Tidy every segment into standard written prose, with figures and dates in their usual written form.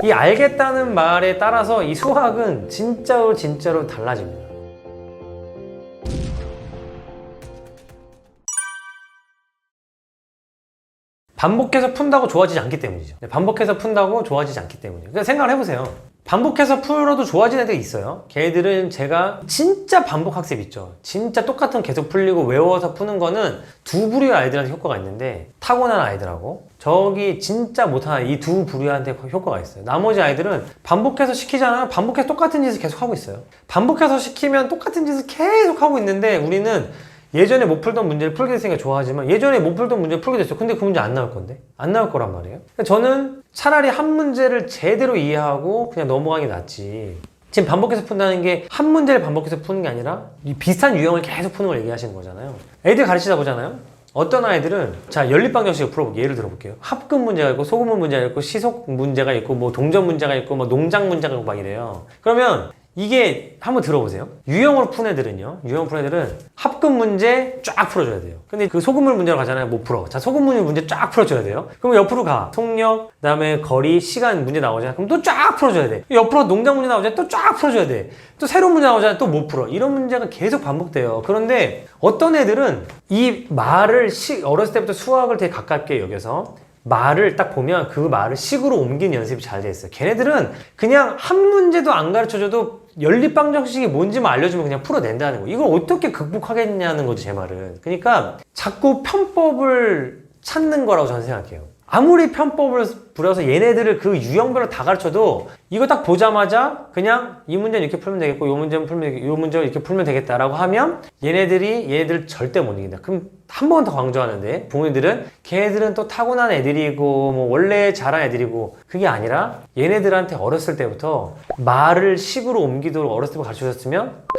이 알겠다는 말에 따라서 이 수학은 진짜로 달라집니다. 반복해서 푼다고 좋아지지 않기 때문이죠. 반복해서 푼다고 좋아지지 않기 때문이에요. 그러니까 생각을 해보세요. 반복해서 풀어도 좋아지는 애들이 있어요. 걔들은 제가 진짜 반복 학습 있죠. 진짜 똑같은 계속 풀리고 외워서 푸는 거는 두 부류의 아이들한테 효과가 있는데, 타고난 아이들하고 저기 진짜 못하는 이 두 부류한테 효과가 있어요. 나머지 아이들은 반복해서 시키잖아요. 반복해서 똑같은 짓을 계속 하고 있어요. 반복해서 시키면 똑같은 짓을 계속 하고 있는데, 우리는 예전에 못 풀던 문제를 풀게 됐으니까 좋아하지만 예전에 못 풀던 문제를 풀게 됐어요. 근데 그 문제 안 나올 건데? 안 나올 거란 말이에요. 저는 차라리 한 문제를 제대로 이해하고 그냥 넘어가는 게 낫지. 지금 반복해서 푼다는 게 한 문제를 반복해서 푸는 게 아니라 이 비슷한 유형을 계속 푸는 걸 얘기하시는 거잖아요. 애들 가르치다 보잖아요. 어떤 아이들은, 자, 연립방정식을 풀어볼게요. 예를 들어볼게요. 합금 문제가 있고 소금물 문제가 있고 시속 문제가 있고 뭐 동전 문제가 있고 뭐 농장 문제가 있고 막 이래요. 그러면 이게 한번 들어보세요. 유형으로 푼 애들은요, 유형 푼 애들은 합금 문제 쫙 풀어줘야 돼요. 근데 그 소금물 문제로 가잖아요. 못 풀어. 자, 소금물 문제 쫙 풀어줘야 돼요. 그럼 옆으로 가. 속력, 그 다음에 거리, 시간 문제 나오잖아요. 그럼 또 쫙 풀어줘야 돼. 옆으로 농장 문제 나오잖아요. 또 쫙 풀어줘야 돼. 또 새로운 문제 나오잖아요. 또 못 풀어. 이런 문제가 계속 반복돼요. 그런데 어떤 애들은 이 말을 어렸을 때부터 수학을 되게 가깝게 여겨서 말을 딱 보면 그 말을 식으로 옮기는 연습이 잘 돼 있어요. 걔네들은 그냥 한 문제도 안 가르쳐줘도 연립방정식이 뭔지만 알려주면 그냥 풀어낸다는 거. 이걸 어떻게 극복하겠냐는 거죠, 제 말은. 그러니까 자꾸 편법을 찾는 거라고 저는 생각해요. 아무리 편법을 부려서 얘네들을 그 유형별로 다 가르쳐도 이거 딱 보자마자 그냥 이 문제는 이렇게 풀면 되겠고 이 문제는 풀면 되겠고 이 문제는 이렇게 풀면 되겠다라고 하면 얘네들 절대 못 이긴다. 그럼 한 번 더 강조하는데, 부모님들은 걔네들은 또 타고난 애들이고 뭐 원래 잘한 애들이고, 그게 아니라 얘네들한테 어렸을 때부터 말을 식으로 옮기도록 어렸을 때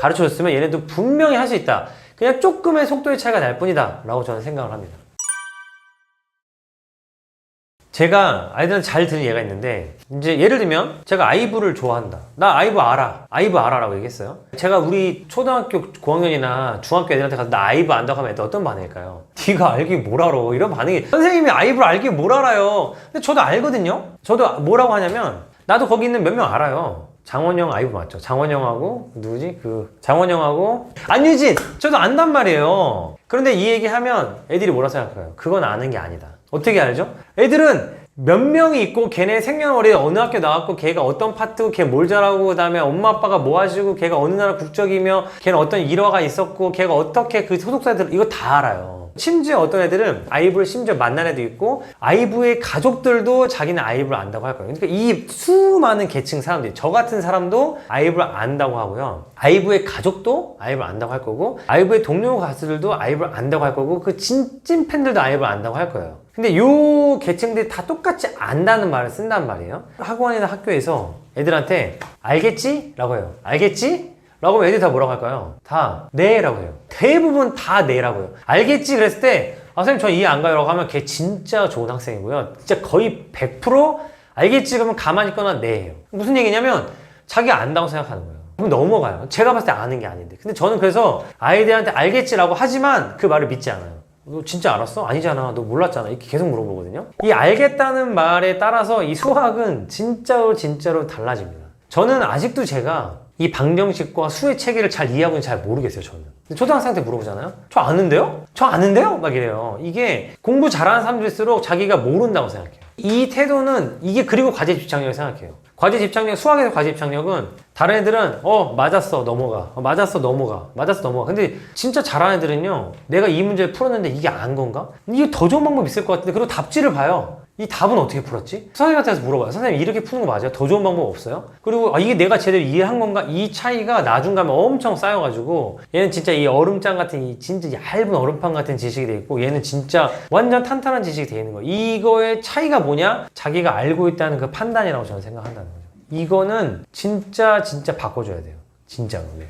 가르쳐줬으면 얘네도 분명히 할 수 있다. 그냥 조금의 속도의 차이가 날 뿐이다 라고 저는 생각을 합니다. 제가 아이들한테 잘 들은 예가 있는데, 이제 예를 들면 제가 아이브를 좋아한다. 나 아이브 알아. 아이브 알아라고 얘기했어요. 제가 우리 초등학교 고학년이나 중학교 애들한테 가서 나 아이브 안다고 하면 애들 어떤 반응일까요? 네가 알기 뭘 알아? 이런 반응이, 선생님이 아이브를 알기 뭘 알아요? 근데 저도 알거든요. 저도 뭐라고 하냐면, 나도 거기 있는 몇 명 알아요. 장원영 아이브 맞죠? 장원영하고 누구지? 장원영하고 안유진! 저도 안단 말이에요. 그런데 이 얘기하면 애들이 뭐라 생각할까요? 그건 아는 게 아니다. 어떻게 알죠? 애들은 몇 명이 있고 걔네 생년월일에 어느 학교 나왔고 걔가 어떤 파트고 걔 뭘 잘하고 그 다음에 엄마 아빠가 뭐 하시고 걔가 어느 나라 국적이며 걔는 어떤 일화가 있었고 걔가 어떻게 그 소속사들, 이거 다 알아요. 심지어 어떤 애들은 아이브를 심지어 만난 애도 있고 아이브의 가족들도 자기는 아이브를 안다고 할 거예요. 그러니까 이 수많은 계층 사람들이, 저 같은 사람도 아이브를 안다고 하고요, 아이브의 가족도 아이브를 안다고 할 거고, 아이브의 동료 가수들도 아이브를 안다고 할 거고, 그 찐찐 팬들도 아이브를 안다고 할 거예요. 근데 요 계층들이 다 똑같이 안다는 말을 쓴단 말이에요. 학원이나 학교에서 애들한테 알겠지? 라고 해요. 알겠지? 라고 하면 애들이 다 뭐라고 할까요? 다 네 라고 해요. 대부분 다 네 라고 해요. 알겠지? 그랬을 때 선생님 저 이해 안 가요 라고 하면 걔 진짜 좋은 학생이고요. 진짜 거의 100% 알겠지? 그러면 가만히 있거나 네 예요. 무슨 얘기냐면 자기가 안다고 생각하는 거예요. 그럼 넘어가요. 제가 봤을 때 아는 게 아닌데. 근데 저는 그래서 아이들한테 알겠지? 라고 하지만 그 말을 믿지 않아요. 너 진짜 알았어? 아니잖아. 너 몰랐잖아. 이렇게 계속 물어보거든요. 이 알겠다는 말에 따라서 이 수학은 진짜로 달라집니다. 저는 아직도 제가 이 방정식과 수의 체계를 잘 이해하고는 잘 모르겠어요, 저는. 초등학생한테 물어보잖아요? 저 아는데요? 저 아는데요? 막 이래요. 이게 공부 잘하는 사람들일수록 자기가 모른다고 생각해요. 이 태도는, 이게 그리고 과제 집착력을 생각해요. 과제 집착력, 수학에서 과제 집착력은 다른 애들은 맞았어 넘어가, 맞았어 넘어가, 맞았어 넘어가. 근데 진짜 잘하는 애들은요, 내가 이 문제를 풀었는데 이게 안 건가? 이게 더 좋은 방법이 있을 것 같은데, 그리고 답지를 봐요. 이 답은 어떻게 풀었지? 선생님한테 가서 물어봐요. 선생님 이렇게 푸는 거 맞아요? 더 좋은 방법 없어요? 그리고 이게 내가 제대로 이해한 건가? 이 차이가 나중 가면 엄청 쌓여가지고, 얘는 진짜 이 얼음장 같은, 이 진짜 얇은 얼음판 같은 지식이 돼 있고, 얘는 진짜 완전 탄탄한 지식이 돼 있는 거예요. 이거의 차이가 뭐냐? 자기가 알고 있다는 그 판단이라고 저는 생각한다는 거죠. 이거는 진짜 바꿔줘야 돼요. 진짜로. 네.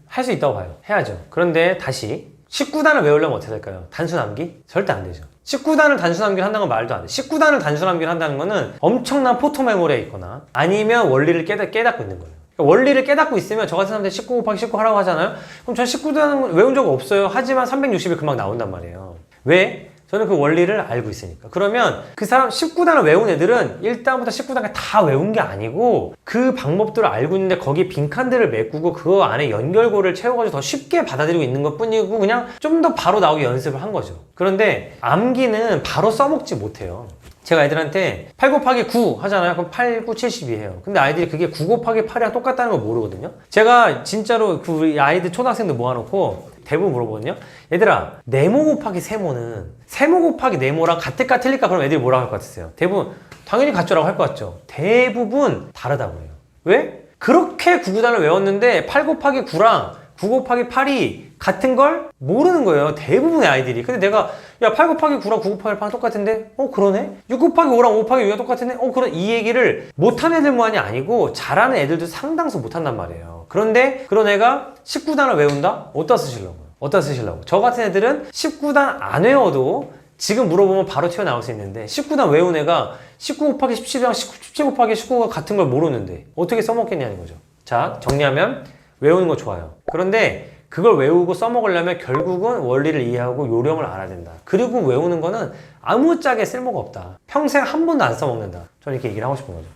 할 수 있다고 봐요. 해야죠. 그런데 다시 19단을 외우려면 어떻게 될까요? 단순암기? 절대 안 되죠. 19단을 단순암기를 한다는 건 말도 안 돼. 19단을 단순암기를 한다는 거는 엄청난 포토메모리에 있거나 아니면 원리를 깨닫고 있는 거예요. 그러니까 원리를 깨닫고 있으면 저 같은 사람들 19 곱하기 19 하라고 하잖아요? 그럼 전 19단은 외운 적 없어요. 하지만 360이 금방 나온단 말이에요. 왜? 저는 그 원리를 알고 있으니까. 그러면 그 사람 19단을 외운 애들은 1단부터 19단까지 다 외운 게 아니고 그 방법들을 알고 있는데 거기에 빈칸들을 메꾸고 그 안에 연결고를 채워가지고 더 쉽게 받아들이고 있는 것 뿐이고 그냥 좀 더 바로 나오게 연습을 한 거죠. 그런데 암기는 바로 써먹지 못해요. 제가 애들한테 8 곱하기 9 하잖아요. 그럼 8, 9, 70이 해요. 근데 아이들이 그게 9 곱하기 8이랑 똑같다는 걸 모르거든요. 제가 진짜로 그 우리 아이들 초등학생들 모아놓고 대부분 물어보거든요. 얘들아, 네모 곱하기 세모는 세모 곱하기 네모랑 같을까 틀릴까? 그럼 애들이 뭐라고 할 것 같으세요? 대부분 당연히 같죠라고 할 것 같죠. 대부분 다르다고 해요. 왜? 그렇게 9구단을 외웠는데 8 곱하기 9랑 9 곱하기 8이 같은 걸 모르는 거예요. 대부분의 아이들이. 근데 내가 야 8 곱하기 9랑 9 곱하기 8랑 똑같은데? 그러네? 6 곱하기 5랑 5 곱하기 6이 똑같은데? 그런 이 얘기를 못하는 애들만이 아니고 잘하는 애들도 상당수 못한단 말이에요. 그런데 그런 애가 19단을 외운다? 어디다 쓰시려고요? 어디다 쓰시려고? 저 같은 애들은 19단 안 외워도 지금 물어보면 바로 튀어나올 수 있는데 19단 외운 애가 19 곱하기 17이랑 17 곱하기 19가 같은 걸 모르는데 어떻게 써먹겠냐는 거죠. 자, 정리하면 외우는 거 좋아요. 그런데 그걸 외우고 써먹으려면 결국은 원리를 이해하고 요령을 알아야 된다. 그리고 외우는 거는 아무짝에 쓸모가 없다. 평생 한 번도 안 써먹는다. 저는 이렇게 얘기를 하고 싶은 거죠.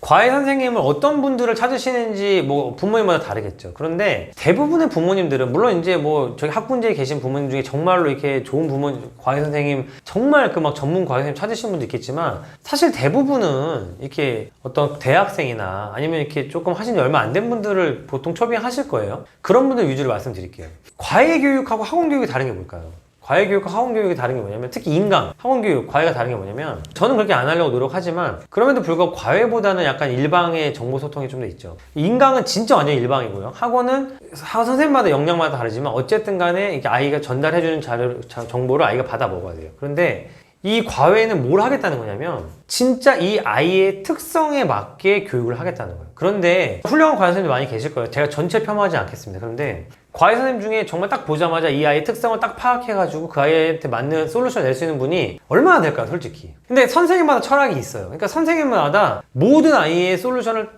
과외 선생님을 어떤 분들을 찾으시는지 뭐 부모님마다 다르겠죠. 그런데 대부분의 부모님들은 물론 이제 뭐 저기 학군지에 계신 부모님 중에 정말로 이렇게 좋은 과외 선생님 정말 그 막 전문 과외 선생님 찾으시는 분도 있겠지만 사실 대부분은 이렇게 어떤 대학생이나 아니면 이렇게 조금 하신 지 얼마 안 된 분들을 보통 초빙하실 거예요. 그런 분들 위주로 말씀드릴게요. 과외 교육하고 학원 교육이 다른 게 뭘까요? 과외 교육과 학원 교육이 다른 게 뭐냐면 특히 인강, 학원 교육, 과외가 다른 게 뭐냐면 저는 그렇게 안 하려고 노력하지만 그럼에도 불구하고 과외보다는 약간 일방의 정보 소통이 좀 더 있죠. 인강은 진짜 완전 일방이고요. 학원은 선생님마다 역량마다 다르지만 어쨌든 간에 이게 아이가 전달해주는 정보를 아이가 받아 먹어야 돼요. 그런데 이 과외는 뭘 하겠다는 거냐면 진짜 이 아이의 특성에 맞게 교육을 하겠다는 거예요. 그런데 훌륭한 과외 선생님도 많이 계실 거예요. 제가 전체 폄하하지 않겠습니다. 그런데 과외 선생님 중에 정말 딱 보자마자 이 아이의 특성을 딱 파악해가지고 그 아이한테 맞는 솔루션을 낼 수 있는 분이 얼마나 될까요, 솔직히? 근데 선생님마다 철학이 있어요. 그러니까 선생님마다 모든 아이의 솔루션을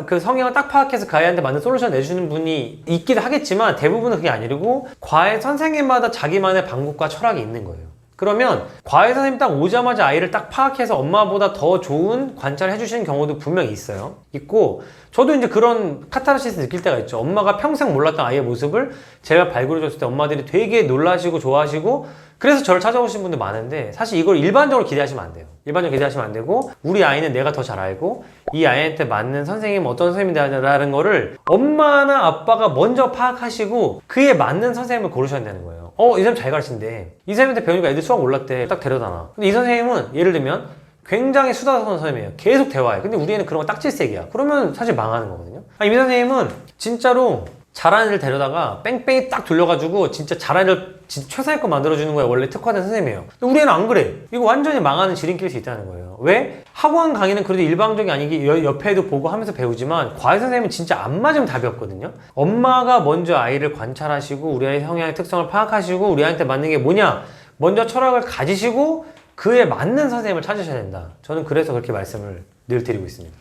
그 성향을 딱 파악해서 그 아이한테 맞는 솔루션을 내주는 분이 있기도 하겠지만 대부분은 그게 아니고 과외 선생님마다 자기만의 방법과 철학이 있는 거예요. 그러면 과외 선생님 딱 오자마자 아이를 딱 파악해서 엄마보다 더 좋은 관찰을 해주시는 경우도 분명히 있어요. 있고 저도 이제 그런 카타르시스 느낄 때가 있죠. 엄마가 평생 몰랐던 아이의 모습을 제가 발굴해줬을 때 엄마들이 되게 놀라시고 좋아하시고 그래서 저를 찾아오신 분들 많은데 사실 이걸 일반적으로 기대하시면 안 돼요. 일반적으로 기대하시면 안 되고 우리 아이는 내가 더 잘 알고 이 아이한테 맞는 선생님 어떤 선생님이라는 거를 엄마나 아빠가 먼저 파악하시고 그에 맞는 선생님을 고르셔야 되는 거예요. 이 사람 잘 가르친대. 이 선생님한테 배우니까 애들 수학 몰랐대. 딱 데려다 놔. 근데 이 선생님은 예를 들면 굉장히 수다스러운 선생님이에요. 계속 대화해. 근데 우리 애는 그런 거 딱질색이야. 그러면 사실 망하는 거거든요. 이 선생님은 진짜로 잘하는 애를 데려다가 뺑뺑이 딱 돌려가지고 진짜 잘하는 애를 진짜 최상의 거 만들어주는 거야. 원래 특화된 선생님이에요. 근데 우리 애는 안 그래. 이거 완전히 망하는 지름길일 수 있다는 거예요. 왜? 학원 강의는 그래도 일방적이 아니기 옆에도 보고 하면서 배우지만 과외 선생님은 진짜 안 맞으면 답이 없거든요. 엄마가 먼저 아이를 관찰하시고 우리 아이 성향의 특성을 파악하시고 우리 아이한테 맞는 게 뭐냐 먼저 철학을 가지시고 그에 맞는 선생님을 찾으셔야 된다. 저는 그래서 그렇게 말씀을 늘 드리고 있습니다.